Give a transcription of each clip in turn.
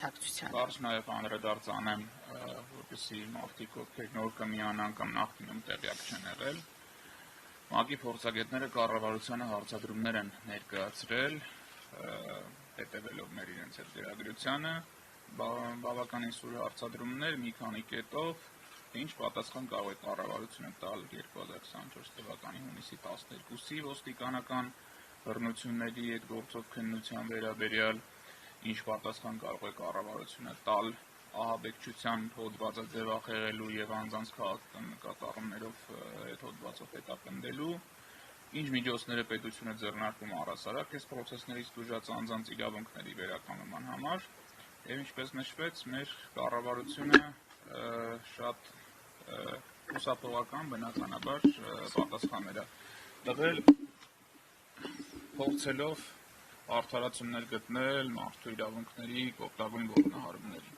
կուսակցության։ Կարճ նաև անդրադարձ անեմ, որպեսզի մարդիկ, ովքեր նոր կմիանան կամ նախկինում տեղյակ չեն եղել, ՄԱԿ-ի փորձագետները կառավարությանը հարցադրումներ են ներկայացրել, հետևելով մեր իրենց այդ գրագրությանը, բավականին սուր հարցադրումներ մի քանի կետով, ինչ պատասխան կարող է կառավարությունը տալ 2024 թվականի հունիսի 12-ի ոստիկանական բռնությունների այդ գործով քննության վերաբերյալ, ինչ պատասխան կարող է կառավարությունը տալ ահաբեկչության հոդվածը ձևախեղելու եւ անձանց քաղաքական նկատառումներով այդ հոդվածով հետապնդելու, ինչ միջոցներ է պետությունը ձեռնարկում առհասարակ այս պրոցեսներից տուժած անձանց իրավունքների վերականգնման համար, եւ ինչպես նշվեց, մեր կառավարությունը շատ խուսափողական բնականաբար պատասխաններ է տվել, փորձելով արդարացումներ գտնել մարդու իրավունքների կոպտագույն ոտնահարումների։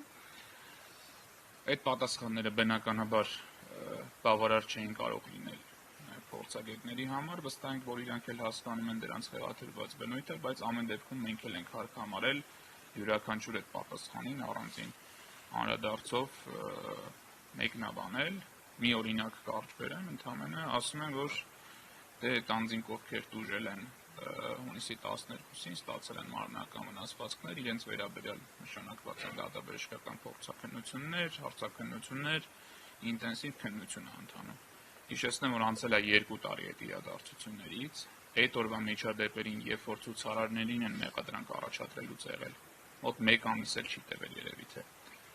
Այդ պատասխանները բնականաբար բավարար չէին կարող լինել փորձագետների համար, վստահ ենք, որ իրանք էլ հասկանում են դրանց խեղաթյուրված բնույթը, բայց ամեն դեպքում մենք էլ ենք հարկ համարել յուրաքանչյուր այդ պատասխանին առանձին անդրադարձով մեկնաբանել, մի օրինակ կարճ բերեմ, ընդհանրապես ասում են, որ այդ անձինք, ովքեր տուժել են հունիսի 12-ին, ստացել են մարմնական վնասվածքներ, իրենց վերաբերյալ նշանակված են դատաբժշկական փորձաքննություններ, հարցաքննություններ, ինտենսիվ քննություն է ընթանում։ Հիշեցնեմ, որ անցել է 2 տարի այդ իրադարձություններից, այդ օրվա միջադեպերին, երբ որ ցուցարարներին են մեղադրանք առաջադրելուց եղել, մոտ 1 ամիս էլ չի տևել երևի թե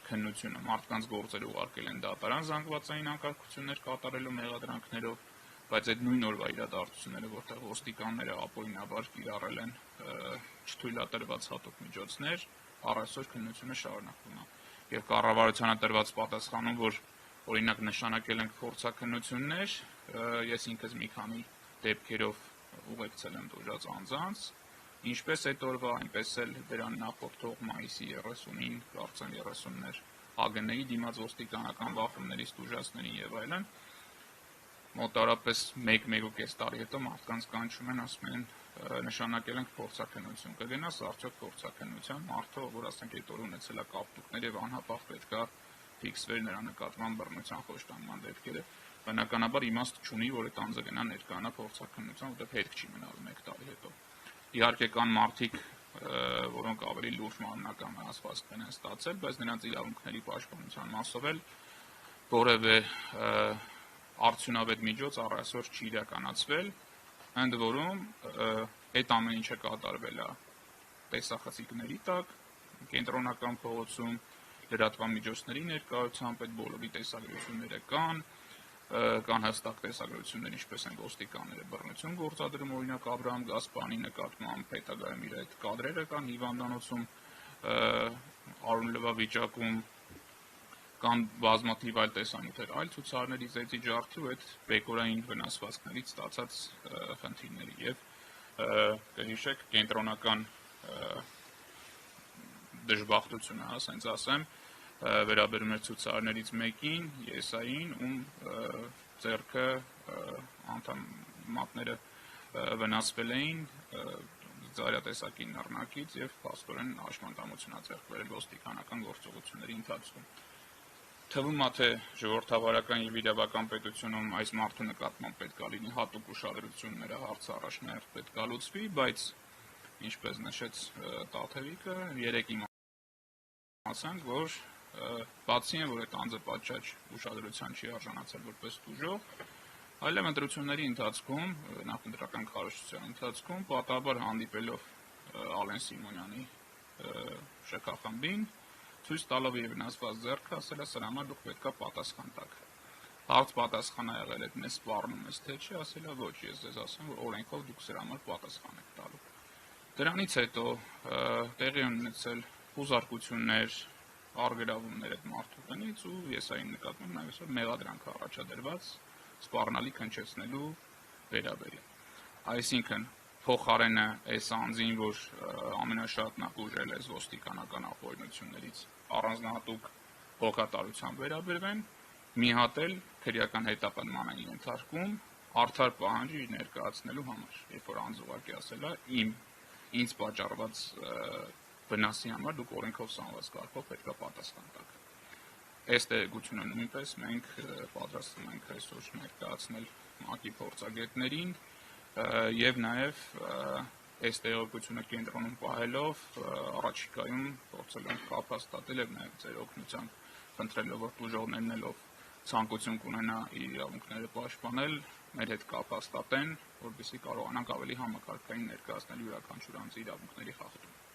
քննությունը, մարդկանց գործեր ուղարկել են դատարան զանգվածային անկարգություններ կատարելու մեղադրանքներով, բայց այդ նույն օրվա իրադարձությունները, որտեղ ոստիկանները ապօրինաբար կիրառել են չթույլատրված հատուկ միջոցներ, առայսօր քննությունը շարունակվում է։ Եվ կառավարությանը տրված պատասխանում, որ օրինակ նշանակել ենք փորձաքննություններ, ես ինքս մի քանի դեպքերով ուղեկցել եմ տուժած անձանց, ինչպես այդ օրվա, այնպես էլ դրան նախորդող մայիսի 30-ին, կարծեմ 30-ներ ԱԳՆ-ի դիմաց ոստիկանական բախումներից տուժածներին եւ այլն, մոտարապես 1-1.5 տարի հետո մարդկանց կանչում են, ասում են նշանակել ենք փորձաքննություն, կգնաս արդյոք փորձաքննության, մարդը, որ ասենք այդ օր ունեցել է կապտուկներ եւ անհապաղ պետք է ֆիքսվեր նրա նկատմամբ բռնության խոշտանգման դեպքերը, բնականաբար իմաստ չունի, որ այդ անձը գնա ներկայանա փորձաքննության, որտեղ հետք չի մնալու 1 տարի հետո։ Իհարկե կան մարդիկ, որոնք ավելի լուրջ մարմնական վնասվածքներ են ստացել, բայց նրանց իրավունքների պաշտպանության մասով էլ որևէ արդյունավետ միջոց առայսօր չի իրականացվել, ընդ որում այդ ամեն ինչը կատարվել է տեսախցիկների տակ, կենտրոնական փողոցում, լրատվամիջոցների ներկայությամբ, այդ բոլորի տեսագրությունները կան հստակ տեսագրություններ, ինչպես են ոստիկանները բռնություն գործադրում, օրինակ Աբրահամ Գասպարյանի նկատմամբ, հետագայում իր այդ կադրերը կան հիվանդանոցում արյունլվա վիճակում, կան բազմաթիվ այլ տեսանյութեր, այլ ցուցարարների ծեծի ջարդի ու այդ բեկորային վնասվածքներից ստացած խնդիրների եւ կհիշեք կենտրոնական դժբախտությունը, ասենց ասեմ, վերաբերում էր ցուցարարներից մեկին, Եսային, ում ձեռքը անդամատները վնասվել էին ծայրատեսակի նռնակից եւ փաստորեն հաշմանդամություն է ձեռք բերել ոստիկանական գործողությունների ընթացքում։ Թվում է, թե ժողովրդավարական եւ իրավական պետությունում այս մարդու նկատմամբ պետք է լինի հատուկ ուշադրություն, նրա հարցը առաջնահերթ պետք է լուծվի, բայց ինչպես նշեց Տաթևիկը, երեք իմացանք, որ բացի այն, որ այդ անձը պատշաճ ուշադրության չի արժանացել որպես տուժող, այլև ընտրությունների ընթացքում, նախընտրական քարոզչության ընթացքում, պատահաբար հանդիպելով Ալեն Սիմոնյանի ՇՔ-խմբին, ցույց տալով իր վնասված ձեռքը, ասել է սրա համար դուք պետք է պատասխան տաք։ Հարց պատասխան ա եղել այդ մեզ սպառնում ես թե չի, ասել է ոչ, ես ձեզ ասեմ, որ օրենքով դուք սրա համար պատասխան եք տալու։ Դրանից հետո տեղի են ունեցել խուզարկություններ, արգելավումներ այդ մարդու տնից ու Եսային նկատմամբ նաև մեղադրանք առաջադրված սպառնալիք հնչեցնելու վերաբերյալ։ Այսինքն փոխարենը այս անձին, որ ամենաշատն է ուժել այս ոստիկանական ապօրինություններից առանձնահատուկ հոգատարությամբ վերաբերվեն, մի հատ էլ քրեական հետապնդման են ենթարկում արդար պահանջի ներկայացնելու համար, երբ որ անձ ուղղակի ասել է ինձ պատճառված վնասի համար դուք օրենքով սահմանված կարգով պետք է պատասխան տաք։ Այս տեղեկությունը նույնպես մենք պատրաստվում ենք այսօր ներկայացնել ՄԱԿ-ի փորձագետներին եւ նաեւ այս տեղեկությունը կենտրոնում պահելով առաջիկայում փորձել ենք կապ հաստատել եւ նաեւ ձեր օգնությամբ խնդրելով որ տուժողներնելով ցանկություն կունենա իր իրավունքները պաշտպանել, մեր հետ կապ հաստատեն, որպեսզի կարողանանք ավելի համակարգային ներկայացնել յուրաքանչյուր անձի իրավունքների խախտում։